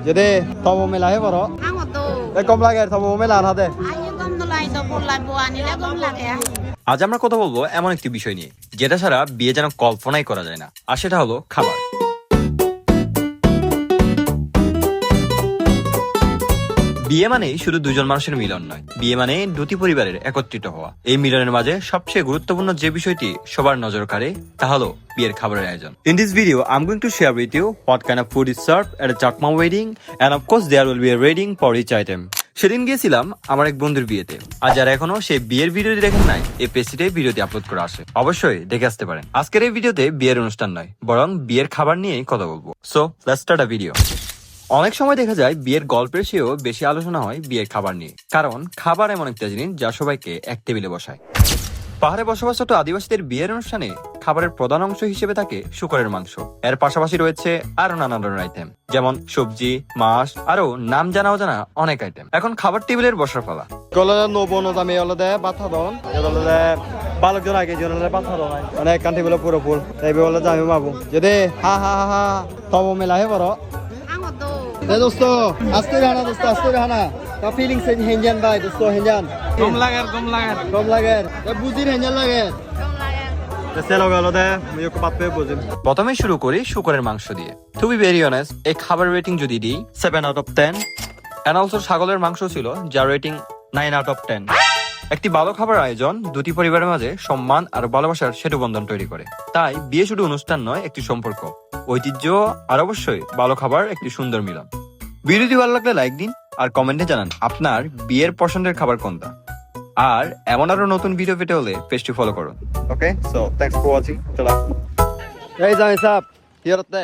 Jadi tomo melahe baro. Ang to. Kom lagi tomo melan hade. Ayo gom nulai to pulai buani le gom lage ya. আজ আমরা কথা বলবো এমন একটি বিষয় নিয়ে যেটা ছাড়া বিয়ে যেন কল্পনাই করা যায় না, আর সেটা হলো খাবার। বিয়ে মানেই শুধু দুজন মানুষের মিলন নয়, বিয়ে মানে দুটি পরিবারের একত্রিত হওয়া। এই মিলনের মাঝে সবচেয়ে গুরুত্বপূর্ণ যে বিষয়টি সবার নজর কাড়ে তা হলো বিয়ের খাবারের আয়োজন। In this video, I'm going to share with you what kind of food is served at a Chakma wedding, and of course there will be a rating for each item. সেদিন গিয়েছিলাম আমার এক বন্ধুর বিয়েতে, আর যারা এখনো সেই বিয়ের ভিডিওটি দেখেন নাই, এই পেজটিতে ভিডিওটি আপলোড করা আছে, অবশ্যই দেখে আসতে পারেন। আজকের এই ভিডিওতে বিয়ের অনুষ্ঠান নয়, বরং বিয়ের খাবার নিয়েই কথা বলবো। So let's start a video. অনেক সময় দেখা যায় বিয়ের গল্পের চেয়েও বেশি আলোচনা হয় বিয়ের খাবার নিয়ে, কারণ খাবার এমন একটা জিনিস যা সবাইকে এক টেবিলে বসায়। পাহাড়ে বসবাসরত আদিবাসীদের বিয়ের অনুষ্ঠানে খাবারের প্রধান অংশ হিসেবে থাকে শুকরের মাংস। এর পাশাপাশি রয়েছে আরো নানা ধরনের আইটেম, যেমন সবজি, মাছ, আরো নাম জানা অজানা অনেক আইটেম। এখন খাবার টেবিলের বসার পালা। Kalau nobo no tami olade batadon. Kalau olade balok jon age jon olade batadon. Ane kanti bela pura pur. Tapi olade jami mabu. Jadi ha tomo melahe baro. Ang to. दोस्तो आस्ते रहना का feeling से हेंजन भाई दोस्तो हेंजन कम लागर ये बुझिर हेंजन लागे Gom lage. जैसे लोग आलो मुझे को बात पे बुझिर প্রথমে শুরু করি শুকরের মাংস দিয়ে। টু বি ভেরি অনেস্ট, এই খাবার রেটিং যদি দিই 7 আউট অফ 10, এন্ড অলসো ছাগলের মাংস ছিল যার রেটিং 9 আউট অফ 10। একটি ভালো খাবার আয়োজন দুটি পরিবারের মাঝে সম্মান আর ভালোবাসার সেতু বন্ধন তৈরি করে। তাই বিয়ে শুধু অনুষ্ঠান নয়, একটি সম্পর্ক, ঐতিহ্য আর অবশ্যই ভালো খাবার একটি সুন্দর মিলন। ভিডিওটি ভালো লাগলে লাইক দিন আর কমেন্টে জানান আপনার বিয়ের পছন্দের খাবার কোনটা। আর এমন আরো নতুন ভিডিও পেতে হলে পেজটি ফলো করুন। Okay, so thanks for watching. Chala. Hey, Zami Sab, here at